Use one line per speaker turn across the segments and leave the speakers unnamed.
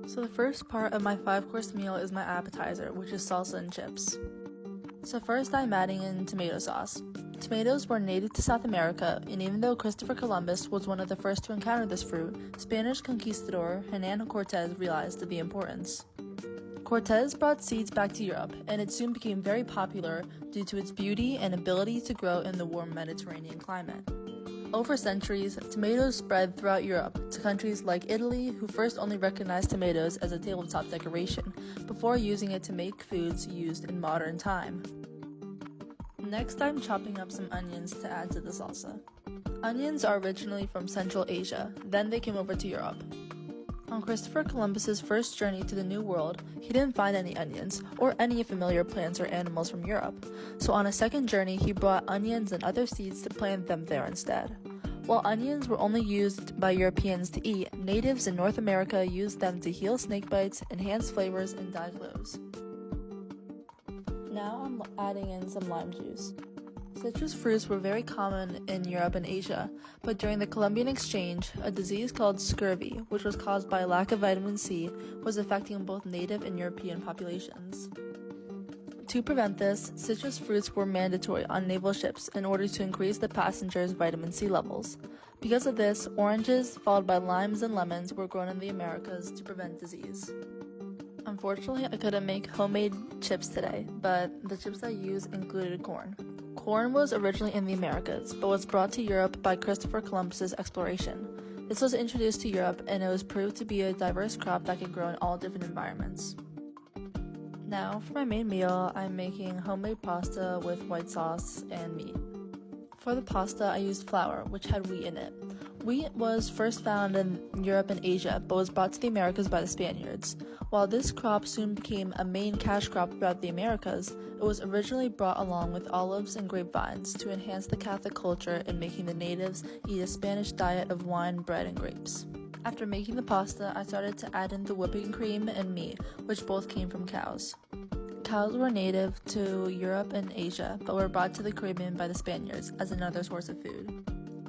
So the first part of my 5-course meal is my appetizer, which is salsa and chips. So first I'm adding in tomato sauce. Tomatoes were native to South America, and even though Christopher Columbus was one of the first to encounter this fruit, Spanish conquistador Hernán Cortés realized the importance. Cortés brought seeds back to Europe, and it soon became very popular due to its beauty and ability to grow in the warm Mediterranean climate. Over centuries, tomatoes spread throughout Europe to countries like Italy, who first only recognized tomatoes as a tabletop decoration, before using it to make foods used in modern time. Next, I'm chopping up some onions to add to the salsa. Onions are originally from Central Asia, then they came over to Europe. On Christopher Columbus's first journey to the New World, he didn't find any onions, or any familiar plants or animals from Europe, so on a second journey he brought onions and other seeds to plant them there instead. While onions were only used by Europeans to eat, natives in North America used them to heal snake bites, enhance flavors, and dye clothes. Now I'm adding in some lime juice. Citrus fruits were very common in Europe and Asia, but during the Colombian Exchange, a disease called scurvy, which was caused by a lack of vitamin C, was affecting both native and European populations. To prevent this, citrus fruits were mandatory on naval ships in order to increase the passengers' vitamin C levels. Because of this, oranges, followed by limes and lemons, were grown in the Americas to prevent disease. Unfortunately, I couldn't make homemade chips today, but the chips I used included corn. Corn was originally in the Americas, but was brought to Europe by Christopher Columbus's exploration. This was introduced to Europe, and it was proved to be a diverse crop that could grow in all different environments. Now, for my main meal, I'm making homemade pasta with white sauce and meat. For the pasta, I used flour, which had wheat in it. Wheat was first found in Europe and Asia, but was brought to the Americas by the Spaniards. While this crop soon became a main cash crop throughout the Americas, it was originally brought along with olives and grapevines to enhance the Catholic culture in making the natives eat a Spanish diet of wine, bread, and grapes. After making the pasta, I started to add in the whipping cream and meat, which both came from cows. Cows were native to Europe and Asia, but were brought to the Caribbean by the Spaniards as another source of food.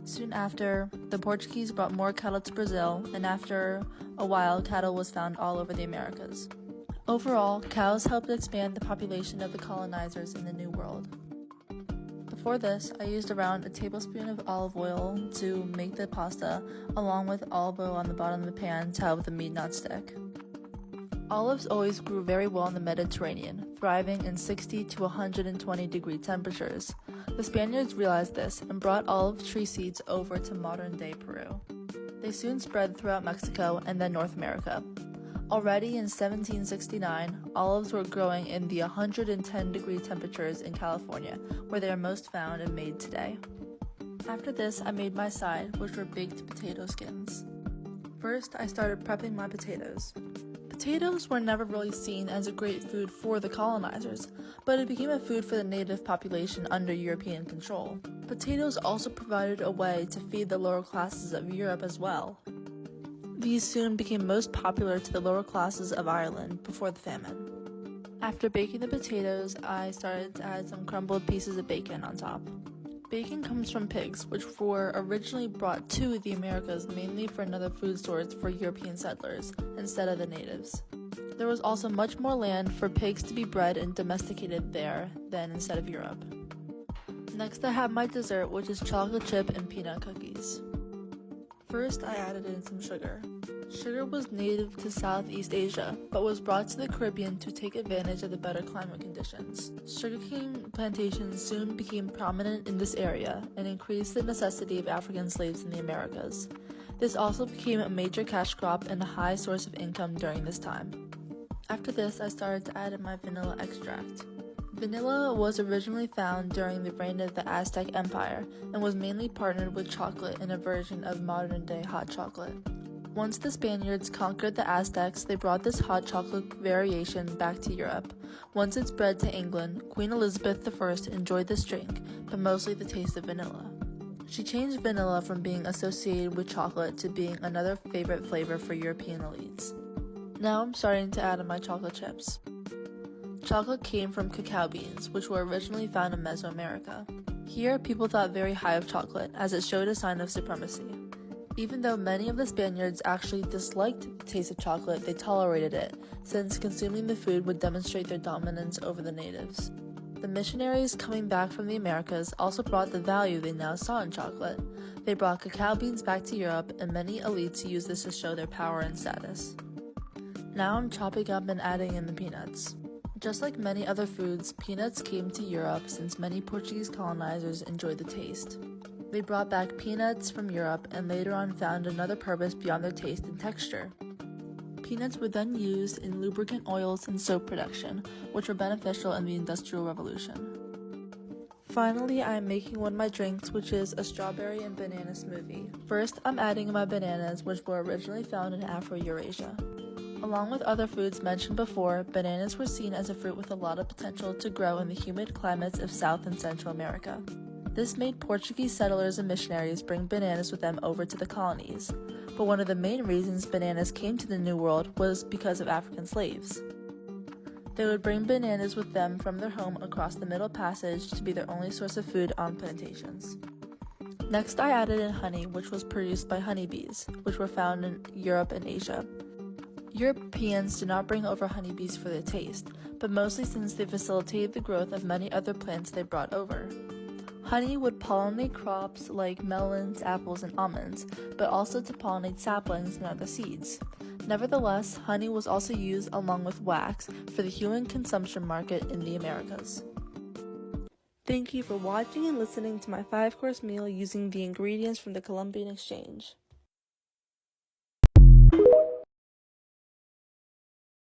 Soon after, the Portuguese brought more cattle to Brazil, and after a while, cattle was found all over the Americas. Overall, cows helped expand the population of the colonizers in the New World. Before this, I used around a tablespoon of olive oil to make the pasta, along with olive oil on the bottom of the pan to help the meat not stick. Olives always grew very well in the Mediterranean, thriving in 60 to 120 degree temperatures. The Spaniards realized this and brought olive tree seeds over to modern-day Peru. They soon spread throughout Mexico and then North America. Already in 1769, olives were growing in the 110 degree temperatures in California, where they are most found and made today. After this, I made my side, which were baked potato skins. First, I started prepping my potatoes. Potatoes were never really seen as a great food for the colonizers, but it became a food for the native population under European control. Potatoes also provided a way to feed the lower classes of Europe as well. These soon became most popular to the lower classes of Ireland before the famine. After baking the potatoes, I started to add some crumbled pieces of bacon on top. Bacon comes from pigs, which were originally brought to the Americas mainly for another food source for European settlers, instead of the natives. There was also much more land for pigs to be bred and domesticated there than instead of Europe. Next I have my dessert, which is chocolate chip and peanut cookies. First I added in some sugar. Sugar was native to Southeast Asia, but was brought to the Caribbean to take advantage of the better climate conditions. Sugarcane plantations soon became prominent in this area and increased the necessity of African slaves in the Americas. This also became a major cash crop and a high source of income during this time. After this, I started to add in my vanilla extract. Vanilla was originally found during the reign of the Aztec Empire and was mainly partnered with chocolate in a version of modern-day hot chocolate. Once the Spaniards conquered the Aztecs, they brought this hot chocolate variation back to Europe. Once it spread to England, Queen Elizabeth I enjoyed this drink, but mostly the taste of vanilla. She changed vanilla from being associated with chocolate to being another favorite flavor for European elites. Now I'm starting to add in my chocolate chips. Chocolate came from cacao beans, which were originally found in Mesoamerica. Here, people thought very high of chocolate, as it showed a sign of supremacy. Even though many of the Spaniards actually disliked the taste of chocolate, they tolerated it, since consuming the food would demonstrate their dominance over the natives. The missionaries coming back from the Americas also brought the value they now saw in chocolate. They brought cacao beans back to Europe, and many elites used this to show their power and status. Now I'm chopping up and adding in the peanuts. Just like many other foods, peanuts came to Europe since many Portuguese colonizers enjoyed the taste. They brought back peanuts from Europe and later on found another purpose beyond their taste and texture. Peanuts were then used in lubricant oils and soap production, which were beneficial in the Industrial Revolution. Finally, I am making one of my drinks, which is a strawberry and banana smoothie. First, I'm adding my bananas, which were originally found in Afro-Eurasia. Along with other foods mentioned before, bananas were seen as a fruit with a lot of potential to grow in the humid climates of South and Central America. This made Portuguese settlers and missionaries bring bananas with them over to the colonies, but one of the main reasons bananas came to the New World was because of African slaves. They would bring bananas with them from their home across the Middle Passage to be their only source of food on plantations. Next, I added in honey, which was produced by honeybees, which were found in Europe and Asia. Europeans did not bring over honeybees for their taste, but mostly since they facilitated the growth of many other plants they brought over. Honey would pollinate crops like melons, apples, and almonds, but also to pollinate saplings and other seeds. Nevertheless, honey was also used along with wax for the human consumption market in the Americas. Thank you for watching and listening to my 5-course meal using the ingredients from the Colombian Exchange.